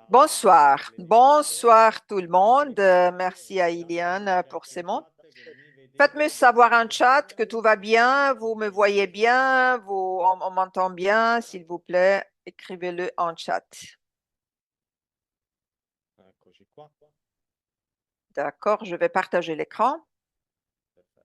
Bonsoir. Bonsoir tout le monde. Merci à Iliane pour ces mots. Faites-moi savoir en chat que tout va bien, vous me voyez bien, on m'entend bien, s'il vous plaît, écrivez-le en chat. Eccoci qua. D'accord, je vais partager l'écran. Perfetto.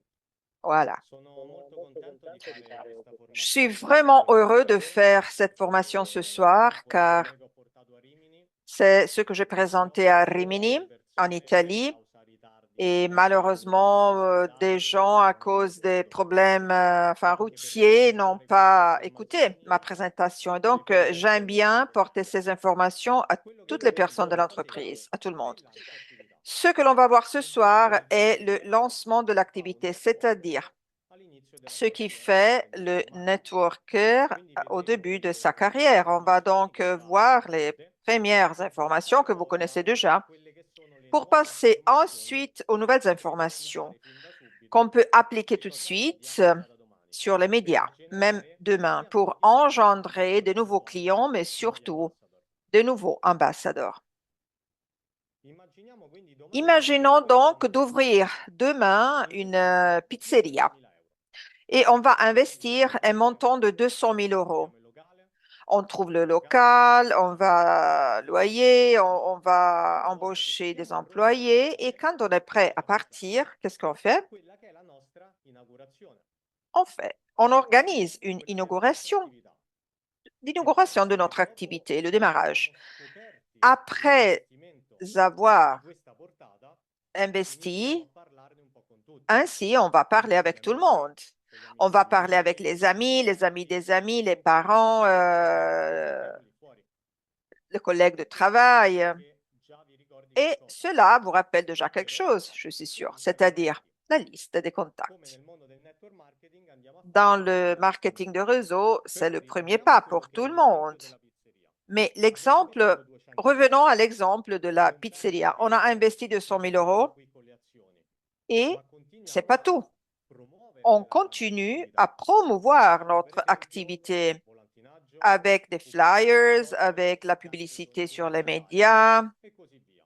Voilà. Sono molto contento di fare questa Je suis formazione vraiment con heureux de te. faire cette formation ce soir car L'informazione che ho portato a Rimini c'est ce que j'ai présenté à purtroppo Rimini, le en persone a Italie. causa ritardi Et dovuti malheureusement, des all'ospedale gens, à non hanno cause des potuto seguire. problèmes enfin, Anche per routiers, n'ont semplificare queste pas écouté ma informazioni, présentation. Et tutti donc, j'aime conoscono bien porter ces informations à quello che toutes les vedete personnes de in pratica l'entreprise, à tout le è monde. il lancio attività. Ce que l'on va voir ce soir Ovviamente est il le lancement de l'activité, founder founder c'est-à-dire all'inizio della ce sua qui carriera fait come le network marketer. networker Quindi au début vedrete de sa delle carrière. On va informazioni donc che già voir les conoscete, premières informations que vous connaissez a déjà quelle che sono le pour nuove passer informazioni ensuite aux nouvelles che si può informations applicare fin da subito qu'on peut appliquer sui tout de social media suite già da domani sur les per médias, même generare demain, pour nuovi ambassador engendrer de nouveaux nuovi clients, mais nuovi surtout ambassador. de nouveaux ambassadeurs. Immaginiamo quindi domani di aprire Imaginons questa donc nuova d'ouvrir attività demain une investendo pizzeria 200.000 euro. et on va Dobbiamo investir un partire, montant de 200 000 euros. troviamo il locale, On trouve le paghiamo local, on l'affitto va loyer, on va e embaucher des dopodiché employés et quand on est prêt à partir, qu'est-ce qu'on fait? quella che è la nostra inaugurazione. On organise une Quella che è la nostra attività. l'inauguration de notre Dopo activité, le che abbiamo démarrage. scoperti un Après investimento di avoir questa portata, iniziamo a investi, parlarne un po' con tutti. ainsi on va parler Quindi con gli avec tout le amici, monde. con gli On amici va degli parler avec amici, les con i amis colleghi, des amis, les con chiunque parents, che è lì fuori. les collègues de E spero travail. che già vi ricordi Et qualcosa. cela vous rappelle déjà quelque Ovvero chose, je suis la sûre, lista c'est-à-dire contatti. la liste des Come contacts. nel mondo del network marketing andiamo a fare Dans con tutti le i marketing nostri de amici. réseau, c'est Però le premier rimaniamo a pas quello pour che è tout le l'esempio monde. della pizzeria. Mais Abbiamo l'exemple, investito 200.000 revenons à euro, l'exemple de la compreso pizzeria. On a le investi 200 000 euros acquisizioni, et ma c'est continuiamo pas a tout. promuovere On la continue l'attività. à promouvoir Facciamo per notre esempio activité volantinaggio, avec des pubblicità sui flyers, social, avec la carte publicité sur les pubblicitarie médias, e così via.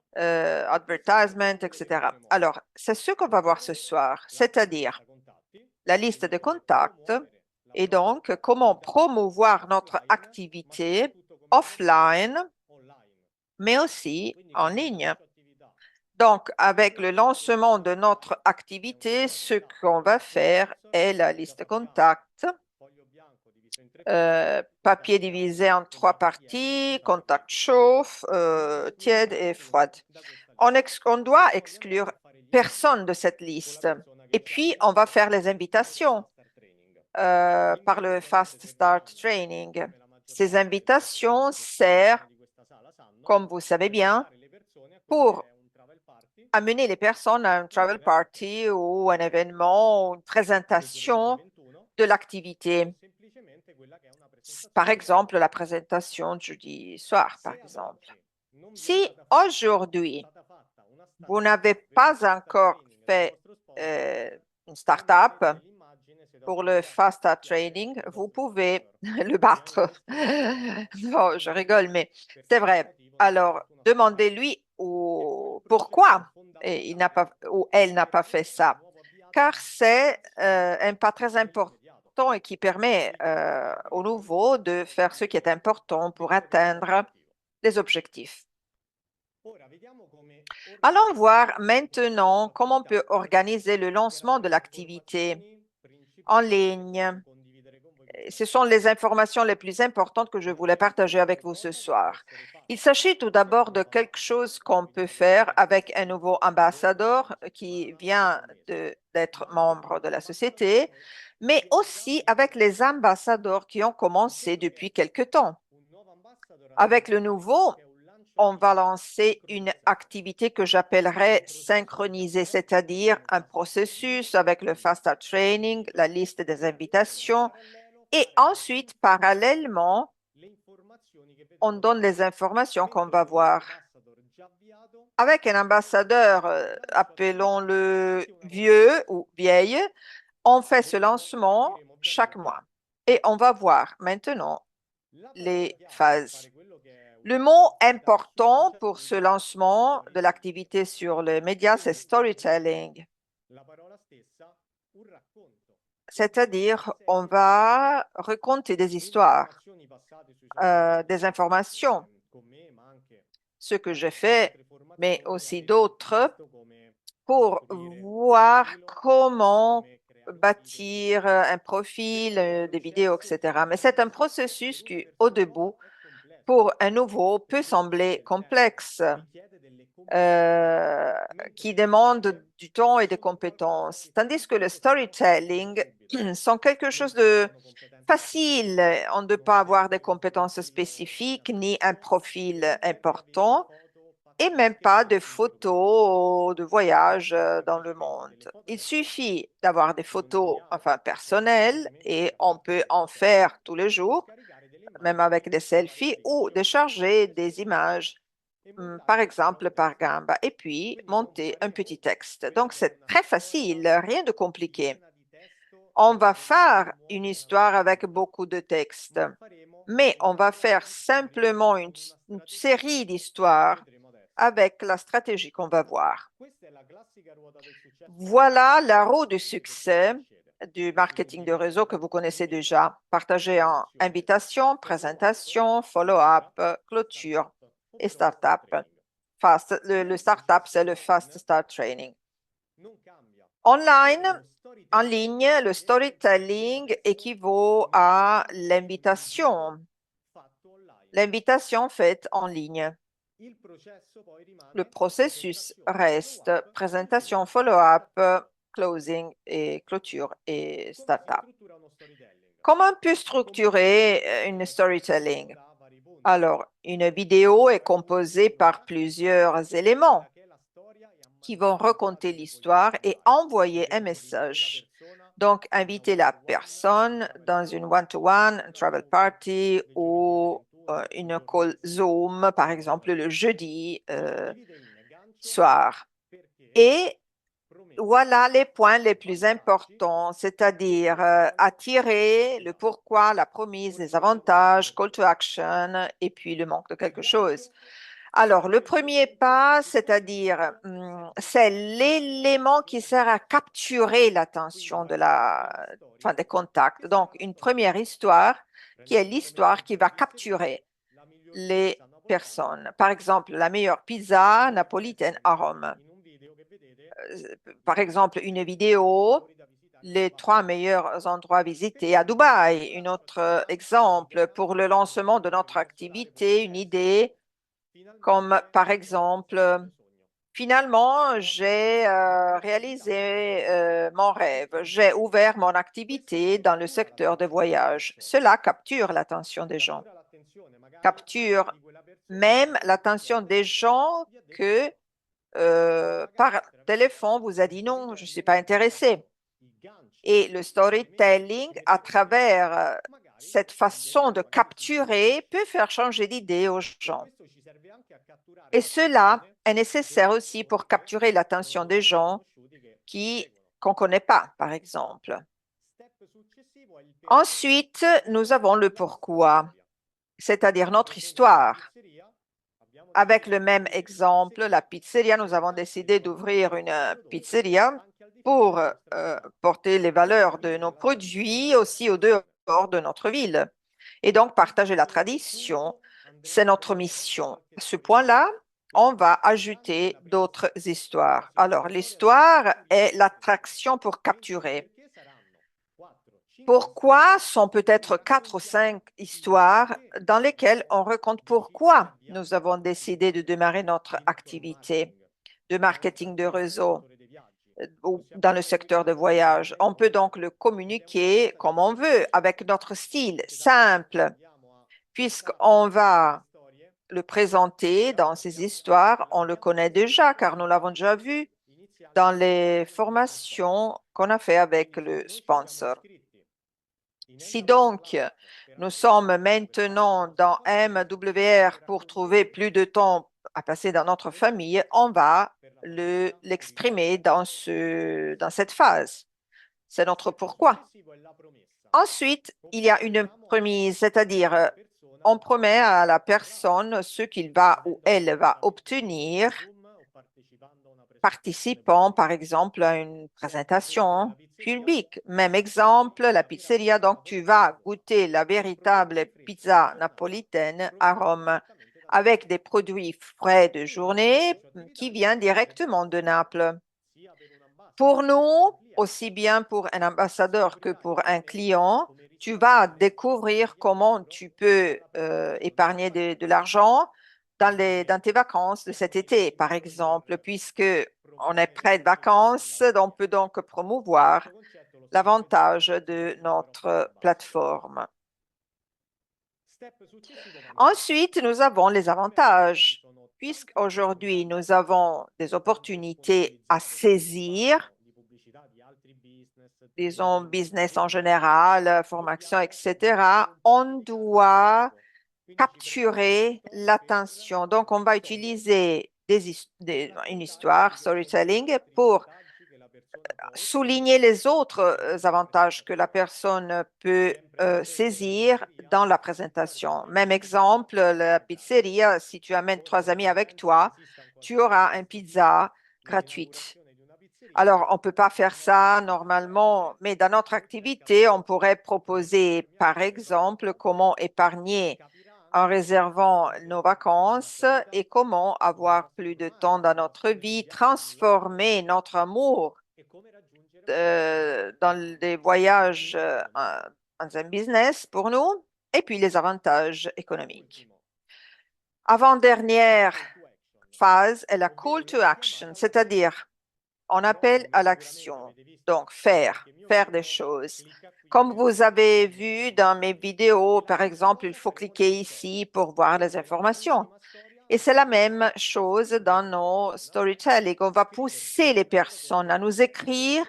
advertisement, Quindi che etc. faremo oggi? Alors, c'est ce qu'on va voir ce soir, La c'est-à-dire lista contatti, la liste de quindi come contacts promuovere la et propria donc comment attività promouvoir notre offline, ma activité soprattutto come promuoverla offline, online. mais aussi Quindi en con il ligne. lancio attività Donc, avec le quello che lancement de promuoveremo notre è una activité, ce modalità qu'on va full faire text, est la cosa liste de facciamo? contacts, Foglio bianco diviso in tre parti, papier contatto divisé caldo, en trois contatto tiedi, parties, contatto contact freddo. chaud, tiède Escludiamo et nessuno froide. da questa lista. On E doit poi exclure andiamo a fare gli personne incontri de cette con la liste. persona Et che ci ha puis, on va avviato faire les tramite il invitations Fast Start Training. par Quindi le sicuramente Fast Start serviranno, Training. come la maggior Ces parte delle persone invitations che sono servent, piene di questa sala sanno, comme vous savez per bien, portare le persone a quello che pour è un travel party, amener les personnes à un un travel evento party ou un che événement ou une può durare anche présentation 21 de o l'activité. semplicemente quella che è una Par presentazione exemple, gratuita. la présentation de jeudi soir, par Se ad exemple. oggi non vi è Si stata aujourd'hui, fatta una vous startup n'avez per il pas Fast Start encore Training del fait vostro sponsor, une come start-up vedete nell'immagine siete pour le autorizzati Fast a Start chiedere Training, ai vous vostri pouvez sponsor le di battre. investirci Non, je in rigole, voi mais per c'est fare vrai. attivativo nel Alors, progetto Una Startup. demandez-lui E poi il processo pourquoi il n'a fondamentale pas ou elle n'a per pas fait un ça. nuovo avviato Car c'est subito, un pas très important nell'immediato. et qui permet au Quindi nouveau de faire ce qui est important pour vedremo atteindre l'obiettivo. les objectifs. Ora vediamo come Allons organizzare voir questa nuova maintenant comment on attività. peut organiser le lancement de Chiaramente le l'activité informazioni en principali che voglio ligne. condividere con voi questa Ce sont sera. les informations les plus importantes que je voulais Innanzitutto partager una avec vous ce cosa che può soir. essere Il fatta s'agit tout con un d'abord de nuovo quelque ambassador, chose qu'on peut quindi faire vedrete avec un nouveau un video ambassadeur una qui settimana vient o un mese, d'être ma anche membre con de la ambassador société, mais che già aussi avec les esistono. ambassadeurs qui ont commencé Quello che depuis è quelque temps. un nuovo ambassador Avec andremo a le fare quello nouveau, che è un lancio on va attività lancer une sincronizzato. activité que Quindi j'appellerais un processo di synchronisée, lavoro c'est-à-dire facciamo un fast training, processus avec le quindi Fast Start Training, invito, la liste des poi in invitations, parallelo et fare le ensuite, infografie, parallèlement, le informazioni che on vedremo donne les domani. informations qu'on Mentre va con un voir. ambassador già avviato Avec un ambassadeur, facciamo il lancio attività appelons-le tutti una volta al vieux mese. ou vieille, on fait ce Vedremo e lancement capiremo chaque ovviamente mois. Et on va voir maintenant la parola les chiave per phases. fare quello che è Le mot important pour ce lancement de l'activité sur les médias, c'est storytelling. C'est-à-dire, on va raconter des histoires, des informations, ce que j'ai fait, mais aussi d'autres, pour voir comment bâtir un profil, des vidéos, etc. Mais c'est un processus qui, au début, pour un nouveau, peut sembler complexe, euh, qui demande du temps et des compétences, tandis que le storytelling sont quelque chose de facile. On ne doit pas avoir des compétences spécifiques ni un profil important et même pas de photos de voyage dans le monde. Il suffit d'avoir des photos, enfin, personnelles et on peut en faire tous les jours, même avec des selfies ou de charger des images, par exemple par Canva, et puis monter un petit texte. Donc, c'est très facile, rien de compliqué. On va faire une histoire avec beaucoup de textes, mais on va faire simplement une série d'histoires avec la stratégie qu'on va voir. Voilà la roue du succès du marketing de réseau que vous connaissez déjà, partagé en invitation, présentation, follow-up, clôture et startup. Le startup, c'est le Fast Start Training. Online, en ligne, le storytelling équivaut à l'invitation. L'invitation faite en ligne. Le processus reste présentation, follow-up, closing et clôture et startup. Comment on peut structurer une storytelling? Alors, une vidéo est composée par plusieurs éléments qui vont raconter l'histoire et envoyer un message. Donc, inviter la personne dans une one-to-one, un travel party ou une call Zoom, par exemple, le jeudi soir. Et voilà les points les plus importants, c'est-à-dire attirer le pourquoi, la promise, les avantages, call to action et puis le manque de quelque chose. Alors, le premier pas, c'est-à-dire, c'est l'élément qui sert à capturer l'attention enfin, des contacts. Donc, une première histoire qui est l'histoire qui va capturer les personnes. Par exemple, la meilleure pizza napolitaine à Rome. Par exemple, une vidéo, les 3 meilleurs endroits visités à Dubaï. Un autre exemple pour le lancement de notre activité, une idée comme par exemple, finalement, j'ai réalisé mon rêve. J'ai ouvert mon activité dans le secteur des voyages. Cela capture l'attention des gens, capture même l'attention des gens que par téléphone vous a dit non, je ne suis pas intéressé. Et le storytelling, à travers cette façon de capturer, peut faire changer d'idée aux gens. Et cela est nécessaire aussi pour capturer l'attention des gens qu'on ne connaît pas, par exemple. Ensuite, nous avons le pourquoi, c'est-à-dire notre histoire. Avec le même exemple, la pizzeria, nous avons décidé d'ouvrir une pizzeria pour porter les valeurs de nos produits aussi au dehors de notre ville. Et donc, partager la tradition, c'est notre mission. À ce point-là, on va ajouter d'autres histoires. Alors, l'histoire est l'attraction pour capturer. Pourquoi sont peut-être 4 ou 5 histoires dans lesquelles on raconte pourquoi nous avons décidé de démarrer notre activité de marketing de réseau ou dans le secteur de voyage. On peut donc le communiquer comme on veut, avec notre style simple, puisqu'on va le présenter dans ces histoires, on le connaît déjà car nous l'avons déjà vu dans les formations qu'on a fait avec le sponsor. Si donc nous sommes maintenant dans MWR pour trouver plus de temps à passer dans notre famille, on va l'exprimer dans cette phase. C'est notre pourquoi. Ensuite, il y a une promise, c'est-à-dire on promet à la personne ce qu'il va ou elle va obtenir participant, par exemple, à une présentation publique. Même exemple, la pizzeria. Donc, tu vas goûter la véritable pizza napolitaine à Rome avec des produits frais de journée qui viennent directement de Naples. Pour nous, aussi bien pour un ambassadeur que pour un client, tu vas découvrir comment tu peux épargner de l'argent dans tes vacances de cet été, par exemple, puisque on est près de vacances, on peut donc promouvoir l'avantage de notre plateforme. Ensuite, nous avons les avantages, puisqu'aujourd'hui, nous avons des opportunités à saisir, disons business en général, formation, etc. On doit capturer l'attention. Donc, on va utiliser une histoire, storytelling, pour souligner les autres avantages que la personne peut saisir dans la présentation. Même exemple, la pizzeria, si tu amènes trois amis avec toi, tu auras une pizza gratuite. Alors, on ne peut pas faire ça normalement, mais dans notre activité, on pourrait proposer, par exemple, comment épargner en réservant nos vacances et comment avoir plus de temps dans notre vie, transformer notre amour dans des voyages dans un business pour nous, et puis les avantages économiques. Avant-dernière phase est la call to action, c'est-à-dire on appelle à l'action, donc faire des choses. Comme vous avez vu dans mes vidéos, par exemple, il faut cliquer ici pour voir les informations. Et c'est la même chose dans nos storytelling. On va pousser les personnes à nous écrire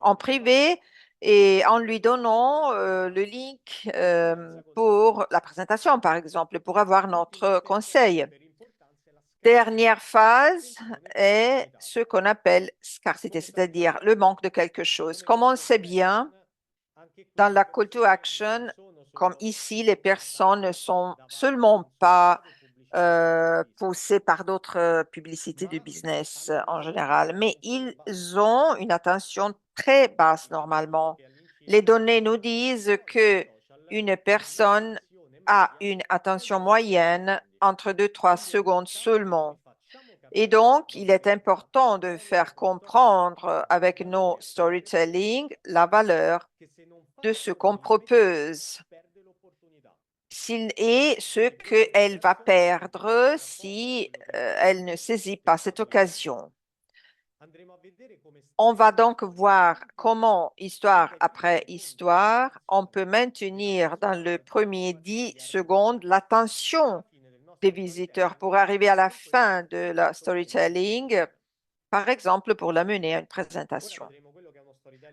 en privé et en lui donnant le link pour la présentation, par exemple, pour avoir notre conseil. Dernière phase est ce qu'on appelle scarcité, c'est-à-dire le manque de quelque chose. Comme on sait bien, dans la call to action, comme ici, les personnes ne sont seulement pas poussées par d'autres publicités de business en général, mais ils ont une attention très basse normalement. Les données nous disent que une personne a une attention moyenne entre 2 3 secondes seulement. Et donc, il est important de faire comprendre avec nos storytelling la valeur de ce qu'on propose et ce qu'elle va perdre si elle ne saisit pas cette occasion. On va donc voir comment, histoire après histoire, on peut maintenir dans le premier 10 secondes l'attention des visiteurs pour arriver à la fin de la storytelling, par exemple pour l'amener à une présentation.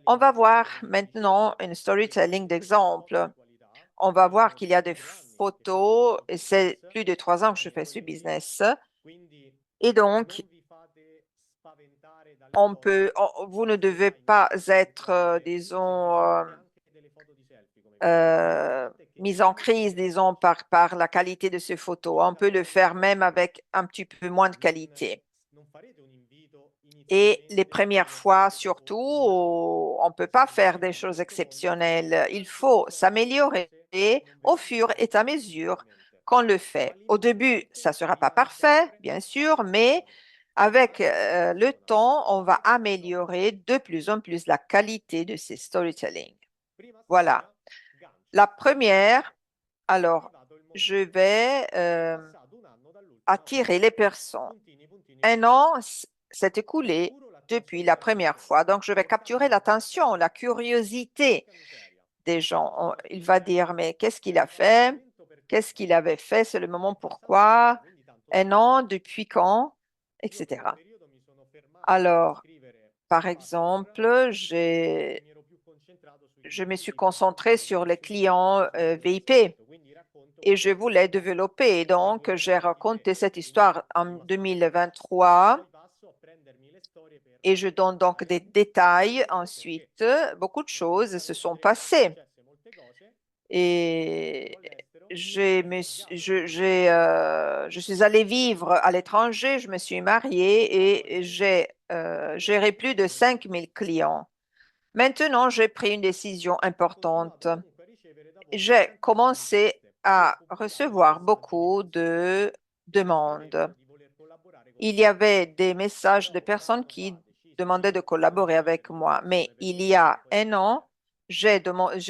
On va voir maintenant une storytelling d'exemple. On va voir qu'il y a des photos, et c'est plus de 3 ans que je fais ce business. Et donc, vous ne devez pas être, disons, mise en crise, disons, par la qualité de ces photos. On peut le faire même avec un petit peu moins de qualité. Et les premières fois, surtout, on ne peut pas faire des choses exceptionnelles. Il faut s'améliorer au fur et à mesure qu'on le fait. Au début, ça ne sera pas parfait, bien sûr, mais avec le temps, on va améliorer de plus en plus la qualité de ces storytelling. Voilà. La première, alors, je vais attirer les personnes. Un an s'est écoulé depuis la première fois, donc je vais capturer l'attention, la curiosité des gens. Il va dire, mais qu'est-ce qu'il a fait? Qu'est-ce qu'il avait fait? C'est le moment pourquoi? Un an, depuis quand? Etc. Alors, par exemple, je me suis concentrée sur les clients VIP et je voulais développer. Donc, j'ai raconté cette histoire en 2023 et je donne donc des détails ensuite. Beaucoup de choses se sont passées. Et je suis allée vivre à l'étranger, je me suis mariée et j'ai géré plus de 5000 clients. Maintenant, j'ai pris une décision importante. J'ai commencé à recevoir beaucoup de demandes. Il y avait des messages de personnes qui demandaient de collaborer avec moi, mais il y a un an, j'ai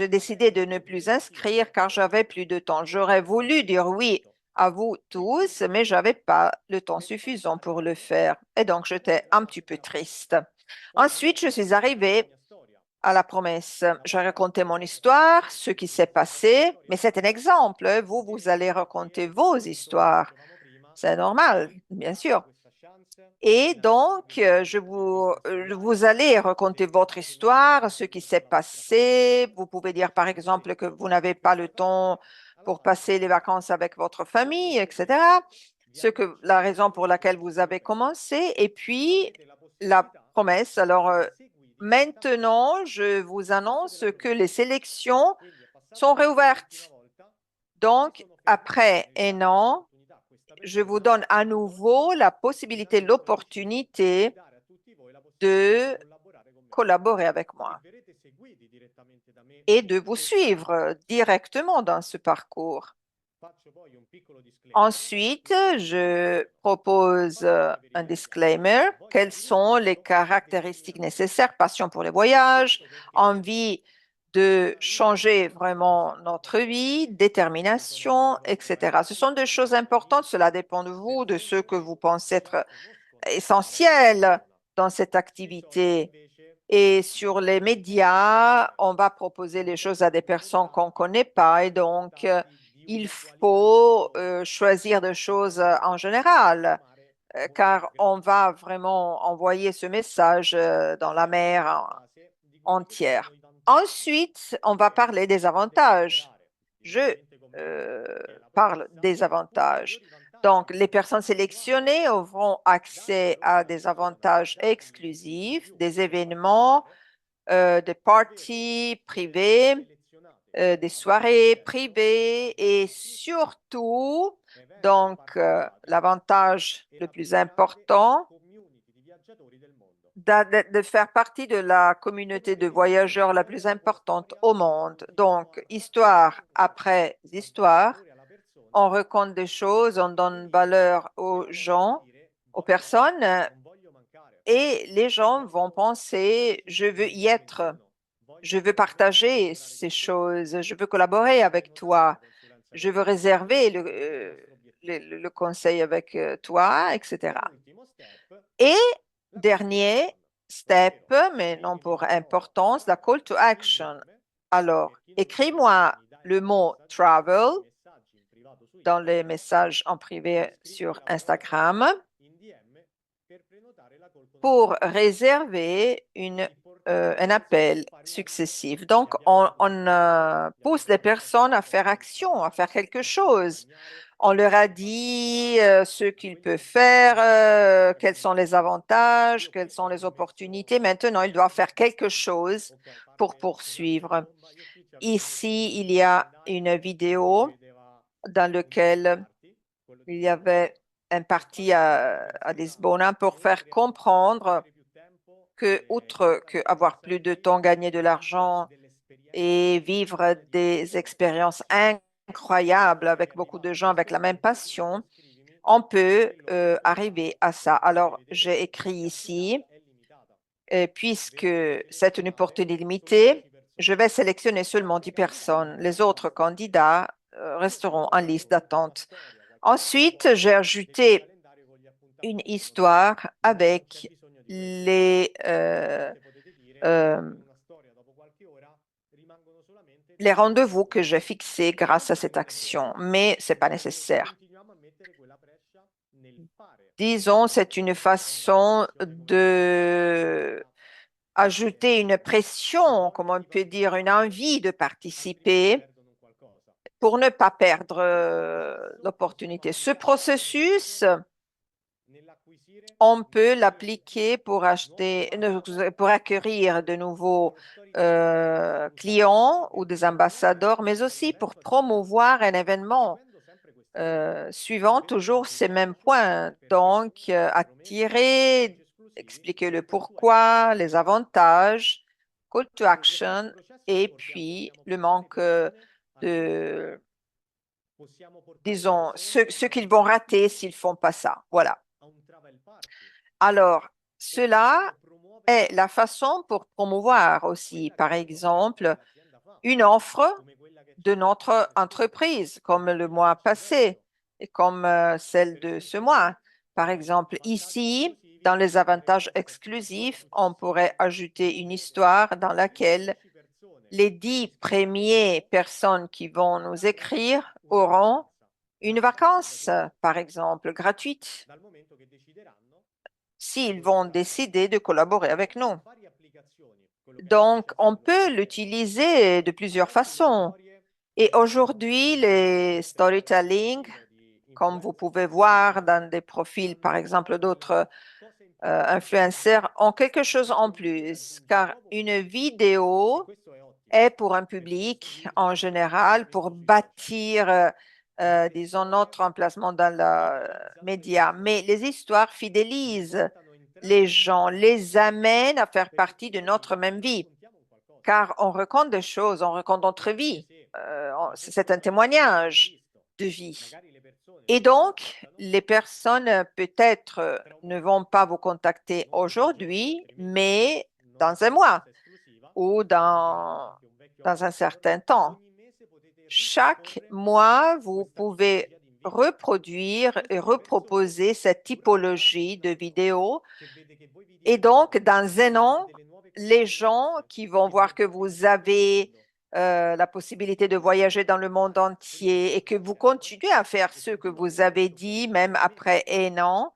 décidé de ne plus inscrire car j'avais plus de temps. J'aurais voulu dire oui à vous tous, mais j'avais pas le temps suffisant pour le faire. Et donc, j'étais un petit peu triste. Ensuite, je suis arrivée à la promesse. Je racontais mon histoire, ce qui s'est passé, mais c'est un exemple. Vous, vous allez raconter vos histoires. C'est normal, bien sûr. Et donc, vous allez raconter votre histoire, ce qui s'est passé. Vous pouvez dire, par exemple, que vous n'avez pas le temps pour passer les vacances avec votre famille, etc. La raison pour laquelle vous avez commencé. Et puis, la promesse. Alors, maintenant, je vous annonce que les sélections sont réouvertes. Donc, après un an, je vous donne à nouveau la possibilité, l'opportunité de collaborer avec moi et de vous suivre directement dans ce parcours. Ensuite, je propose un disclaimer. Quelles sont les caractéristiques nécessaires? Passion pour les voyages, envie de changer vraiment notre vie, détermination, etc. Ce sont des choses importantes. Cela dépend de vous, de ce que vous pensez être essentiel dans cette activité. Et sur les médias, on va proposer les choses à des personnes qu'on ne connaît pas. Et donc, il faut choisir des choses en général, car on va vraiment envoyer ce message dans la mer entière. Ensuite, on va parler des avantages. Je euh, parle des avantages. Donc, les personnes sélectionnées auront accès à des avantages exclusifs, des événements, des parties privées, des soirées privées et surtout, donc, l'avantage le plus important, de faire partie de la communauté de voyageurs la plus importante au monde. Donc, histoire après histoire, on raconte des choses, on donne valeur aux gens, aux personnes, et les gens vont penser, je veux y être, je veux partager ces choses, je veux collaborer avec toi, je veux réserver le conseil avec toi, etc. Et dernier step, mais non pour importance, la call to action. Alors, écris-moi le mot travel dans les messages en privé sur Instagram pour réserver un appel successif. Donc, on pousse les personnes à faire action, à faire quelque chose. On leur a dit ce qu'ils peuvent faire, quels sont les avantages, quelles sont les opportunités. Maintenant, ils doivent faire quelque chose pour poursuivre. Ici, il y a une vidéo dans laquelle il y avait un parti à Lisbonne pour faire comprendre que, outre que avoir plus de temps, gagner de l'argent et vivre des expériences incroyables avec beaucoup de gens avec la même passion, on peut arriver à ça. Alors, j'ai écrit ici, puisque c'est une opportunité limitée, je vais sélectionner seulement 10 personnes. Les autres candidats resteront en liste d'attente. Ensuite, j'ai ajouté une histoire avec euh, les rendez-vous que j'ai fixés grâce à cette action, mais ce n'est pas nécessaire. Disons, c'est une façon de ajouter une pression, comme on peut dire, une envie de participer pour ne pas perdre l'opportunité. Ce processus on peut l'appliquer pour acheter, pour acquérir de nouveaux clients ou des ambassadeurs, mais aussi pour promouvoir un événement suivant toujours ces mêmes points. Donc, attirer, expliquer le pourquoi, les avantages, call to action, et puis le manque de, disons, ce qu'ils vont rater s'ils font pas ça. Voilà. Alors, cela est la façon pour promouvoir aussi, par exemple, une offre de notre entreprise, comme le mois passé et comme celle de ce mois. Par exemple, ici, dans les avantages exclusifs, on pourrait ajouter une histoire dans laquelle les 10 premières personnes qui vont nous écrire auront une vacance, par exemple, gratuite, s'ils vont décider de collaborer avec nous. Donc, on peut l'utiliser de plusieurs façons. Et aujourd'hui, les storytelling, comme vous pouvez voir dans des profils, par exemple, d'autres influenceurs, ont quelque chose en plus, car une vidéo est pour un public en général, pour bâtir, disons, notre emplacement dans le média. Mais les histoires fidélisent les gens, les amènent à faire partie de notre même vie, car on raconte des choses, on raconte notre vie. C'est un témoignage de vie. Et donc, les personnes peut-être ne vont pas vous contacter aujourd'hui, mais dans un mois ou dans un certain temps. Chaque mois, vous pouvez reproduire et reproposer cette typologie de vidéos. Et donc, dans un an, les gens qui vont voir que vous avez la possibilité de voyager dans le monde entier et que vous continuez à faire ce que vous avez dit, même après un an,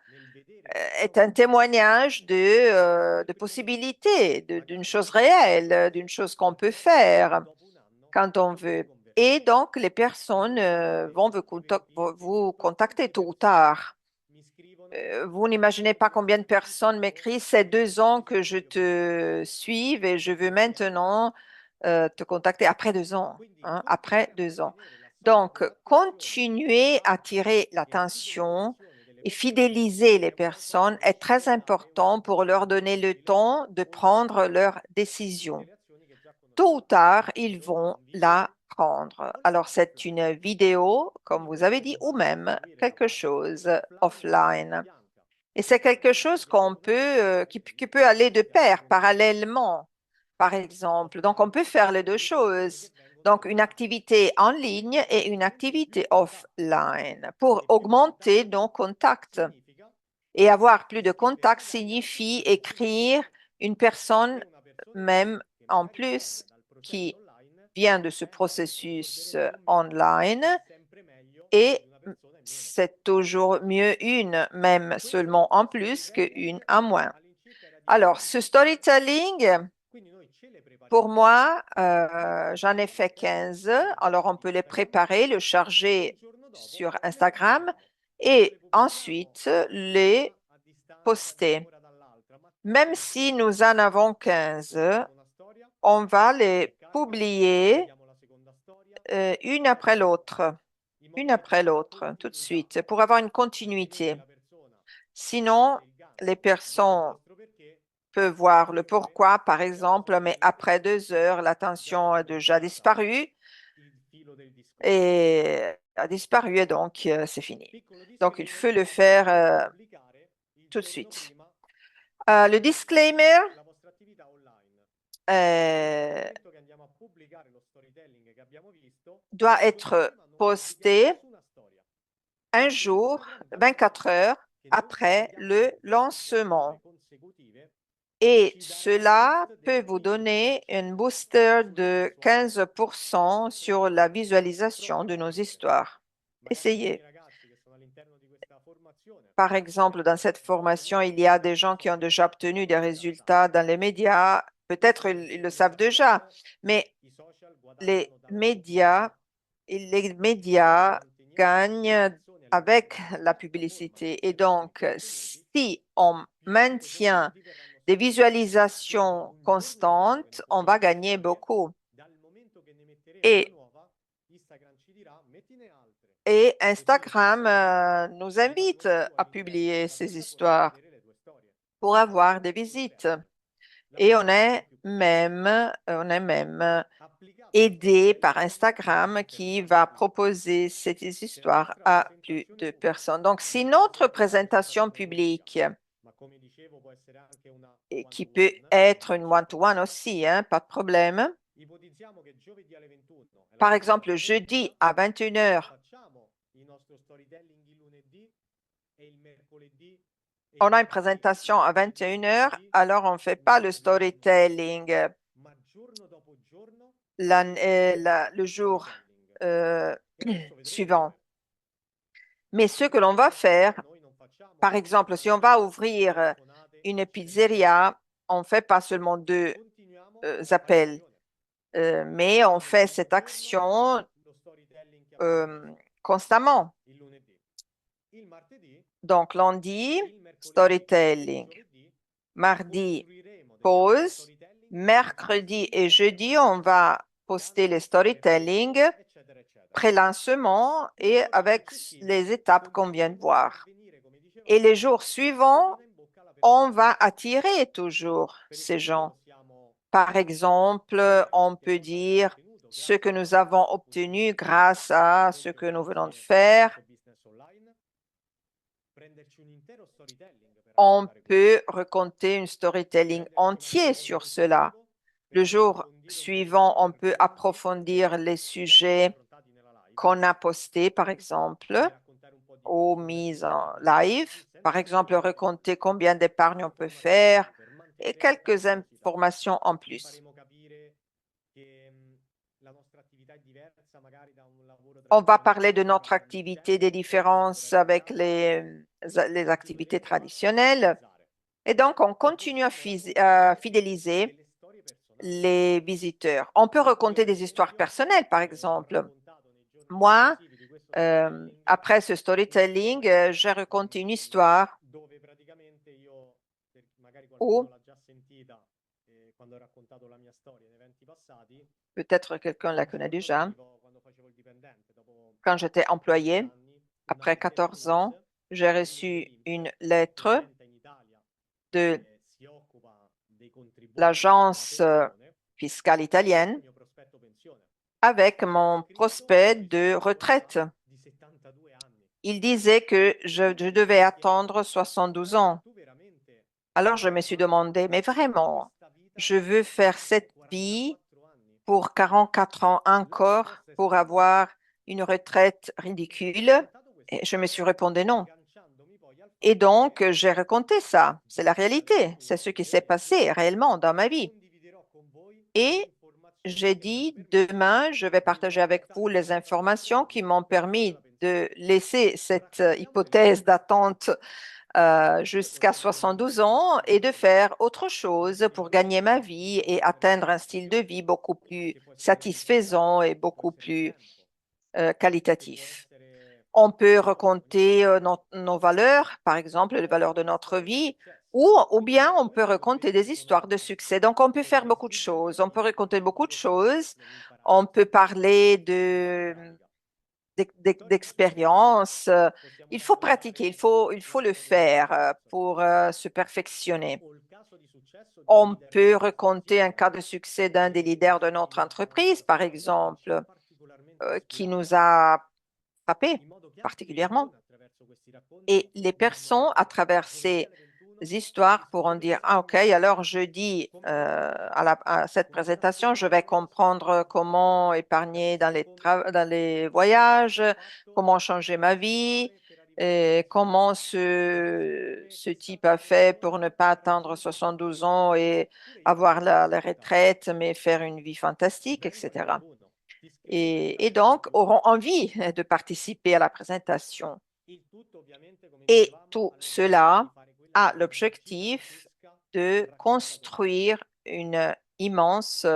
est un témoignage de possibilités, d'une chose réelle, d'une chose qu'on peut faire quand on veut. Et donc, les personnes vont vous contacter tôt ou tard. Vous n'imaginez pas combien de personnes m'écrivent, c'est 2 ans que je te suive et je veux maintenant te contacter après 2 ans, hein, après 2 ans. Donc, continuer à attirer l'attention et fidéliser les personnes est très important pour leur donner le temps de prendre leurs décisions. Tôt ou tard, ils vont la prendre. Alors, c'est une vidéo, comme vous avez dit, ou même quelque chose offline. Et c'est quelque chose qui peut aller de pair, parallèlement, par exemple. Donc, on peut faire les deux choses. Donc, une activité en ligne et une activité offline pour augmenter nos contacts. Et avoir plus de contacts signifie écrire une personne même en plus qui vient de ce processus online et c'est toujours mieux une, même seulement en plus qu'une en moins. Alors, ce storytelling, pour moi, j'en ai fait 15. Alors, on peut les préparer, le charger sur Instagram et ensuite les poster. Même si nous en avons 15, on va les publier une après l'autre, tout de suite, pour avoir une continuité. Sinon, les personnes peuvent voir le pourquoi, par exemple, mais après 2 heures, l'attention a déjà disparu et a disparu et donc c'est fini. Donc, il faut le faire tout de suite. Le disclaimer euh, doit être posté un jour, 24 heures après le lancement. Et cela peut vous donner un booster de 15% sur la visualisation de nos histoires. Essayez. Par exemple, dans cette formation, il y a des gens qui ont déjà obtenu des résultats dans les médias. Peut-être ils le savent déjà, mais les médias gagnent avec la publicité. Et donc, si on maintient des visualisations constantes, on va gagner beaucoup. Et, et Instagram nous invite à publier ces histoires pour avoir des visites. Et on est même aidé par Instagram qui va proposer ces histoires à plus de personnes. Donc, si notre présentation publique, et qui peut être une one-to-one aussi, hein, pas de problème. Par exemple, jeudi à 21 heures, on a une présentation à 21 heures, alors on ne fait pas le storytelling le jour euh, suivant. Mais ce que l'on va faire, par exemple, si on va ouvrir une pizzeria, on ne fait pas seulement deux appels, mais on fait cette action euh, constamment. Donc, lundi, storytelling. Mardi, pause. Mercredi et jeudi, on va poster les storytelling, pré-lancement et avec les étapes qu'on vient de voir. Et les jours suivants, on va attirer toujours ces gens. Par exemple, on peut dire ce que nous avons obtenu grâce à ce que nous venons de faire. On peut raconter une storytelling entier sur cela. Le jour suivant, on peut approfondir les sujets qu'on a postés, par exemple, ou mis en live. Par exemple, raconter combien d'épargne on peut faire et quelques informations en plus. On va parler de notre activité, des différences avec les activités traditionnelles. Et donc, on continue à fidéliser les visiteurs. On peut raconter des histoires personnelles, par exemple. Moi, après ce storytelling, j'ai raconté une histoire où peut-être quelqu'un la connaît déjà. Quand j'étais employé, après 14 ans, j'ai reçu une lettre de l'agence fiscale italienne avec mon prospect de retraite. Il disait que je devais attendre 72 ans. Alors je me suis demandé, mais vraiment, je veux faire cette vie pour 44 ans encore pour avoir une retraite ridicule? Et je me suis répondu non. Et donc, j'ai raconté ça. C'est la réalité. C'est ce qui s'est passé réellement dans ma vie. Et j'ai dit, demain, je vais partager avec vous les informations qui m'ont permis de laisser cette hypothèse d'attente jusqu'à 72 ans et de faire autre chose pour gagner ma vie et atteindre un style de vie beaucoup plus satisfaisant et beaucoup plus qualitatif. On peut raconter nos valeurs, par exemple, les valeurs de notre vie, ou bien on peut raconter des histoires de succès. Donc, on peut faire beaucoup de choses. On peut raconter beaucoup de choses. On peut parler d'expérience. Il faut pratiquer, il faut le faire pour se perfectionner. On peut raconter un cas de succès d'un des leaders de notre entreprise, par exemple, qui nous a frappés particulièrement. Et les personnes, à travers ces histoires, pourront dire, ah ok, alors jeudi, à cette présentation, je vais comprendre comment épargner dans les voyages, comment changer ma vie, et comment ce type a fait pour ne pas attendre 72 ans et avoir la retraite, mais faire une vie fantastique, etc. Et donc auront envie de participer à la présentation. Et tout cela a l'objectif de construire une immense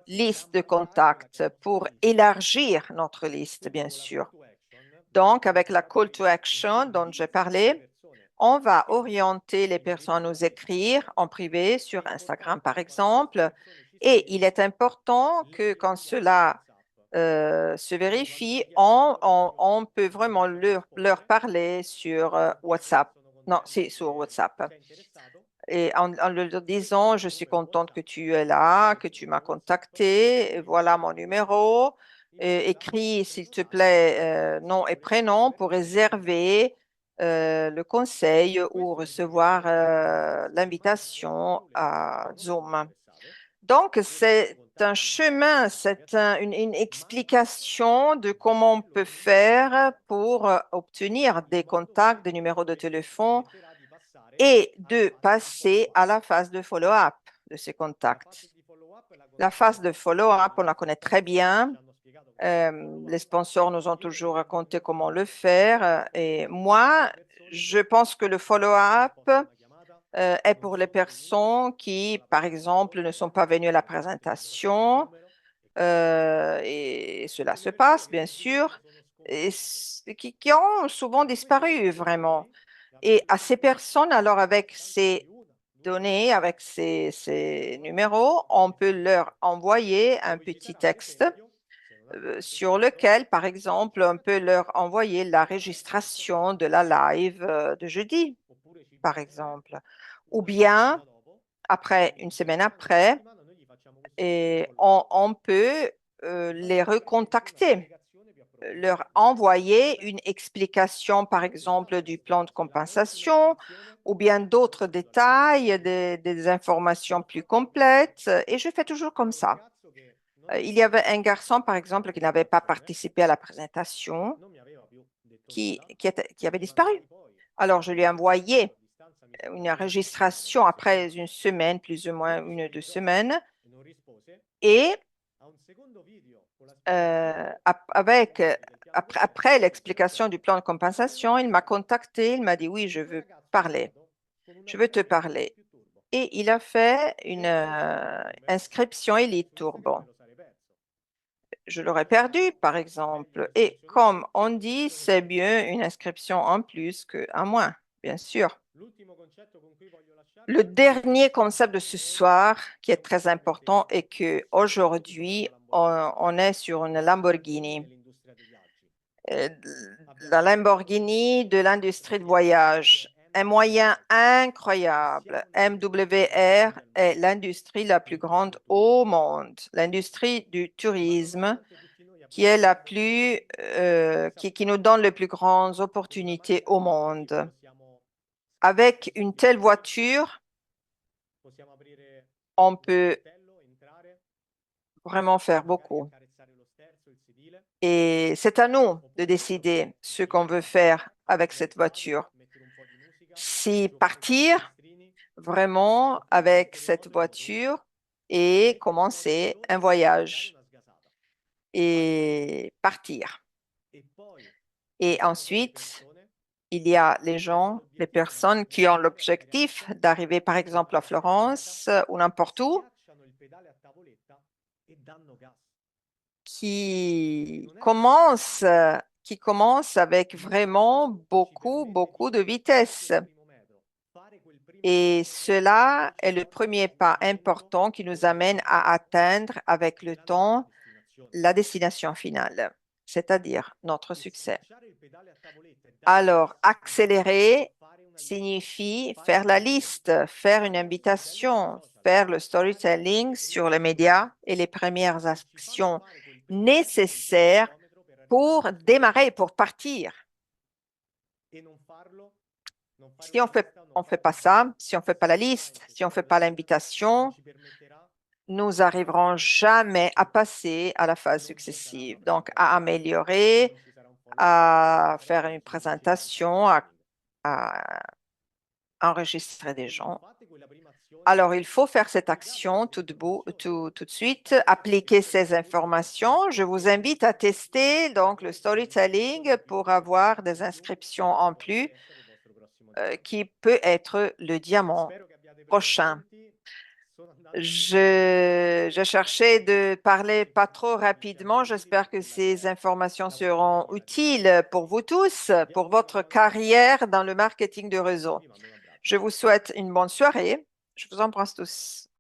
liste de contacts pour élargir notre liste, bien sûr. Donc, avec la call to action dont j'ai parlé, on va orienter les personnes à nous écrire en privé sur Instagram, par exemple. Et il est important que quand cela se vérifie, on peut vraiment leur parler sur WhatsApp. Non, c'est sur WhatsApp. Et en leur disant, je suis contente que tu es là, que tu m'as contacté, et voilà mon numéro. Écris, s'il te plaît, nom et prénom pour réserver le conseil ou recevoir l'invitation à Zoom. Donc, c'est un chemin, une explication de comment on peut faire pour obtenir des contacts, des numéros de téléphone et de passer à la phase de follow-up de ces contacts. La phase de follow-up, on la connaît très bien. Les sponsors nous ont toujours raconté comment le faire. Et moi, je pense que le follow-up est pour les personnes qui, par exemple, ne sont pas venues à la présentation. Et cela se passe, bien sûr, et qui ont souvent disparu vraiment. Et à ces personnes, alors avec ces données, avec ces numéros, on peut leur envoyer un petit texte sur lequel, par exemple, on peut leur envoyer la registration de la live de jeudi, par exemple. Ou bien, après, une semaine après, et on peut les recontacter, leur envoyer une explication, par exemple, du plan de compensation ou bien d'autres détails, des informations plus complètes. Et je fais toujours comme ça. Il y avait un garçon, par exemple, qui n'avait pas participé à la présentation, qui avait disparu. Alors, je lui ai envoyé une enregistration après une semaine, plus ou moins une ou deux semaines, et avec, après l'explication du plan de compensation, il m'a contacté, il m'a dit oui, je veux parler, je veux te parler. Et il a fait une inscription Elite Tour. Bon, je l'aurais perdu, par exemple. Et comme on dit, c'est mieux une inscription en plus qu'un moins, bien sûr. Le dernier concept de ce soir, qui est très important, est que aujourd'hui, on est sur une Lamborghini. Euh, La Lamborghini de l'industrie de voyage. Un moyen incroyable. MWR est l'industrie la plus grande au monde, l'industrie du tourisme qui est la plus, qui nous donne les plus grandes opportunités au monde. Avec une telle voiture, on peut vraiment faire beaucoup. Et c'est à nous de décider ce qu'on veut faire avec cette voiture. Si partir vraiment avec cette voiture et commencer un voyage et partir. Et ensuite, il y a les gens, les personnes qui ont l'objectif d'arriver par exemple à Florence ou n'importe où, qui commencent, qui commencent avec vraiment beaucoup, beaucoup de vitesse. Et cela est le premier pas important qui nous amène à atteindre avec le temps la destination finale, c'est-à-dire notre succès. Alors, accélérer signifie faire la liste, faire une invitation, faire le storytelling sur les médias et les premières actions nécessaires pour démarrer, pour partir. Si on fait pas ça, si on fait pas la liste, si on fait pas l'invitation, nous arriverons jamais à passer à la phase successive. Donc, à améliorer, à faire une présentation, à enregistrer des gens. Alors, il faut faire cette action tout de suite, appliquer ces informations. Je vous invite à tester donc le storytelling pour avoir des inscriptions en plus qui peut être le diamant prochain. Je cherchais de parler pas trop rapidement. J'espère que ces informations seront utiles pour vous tous, pour votre carrière dans le marketing de réseau. Je vous souhaite une bonne soirée. Je vous embrasse tous.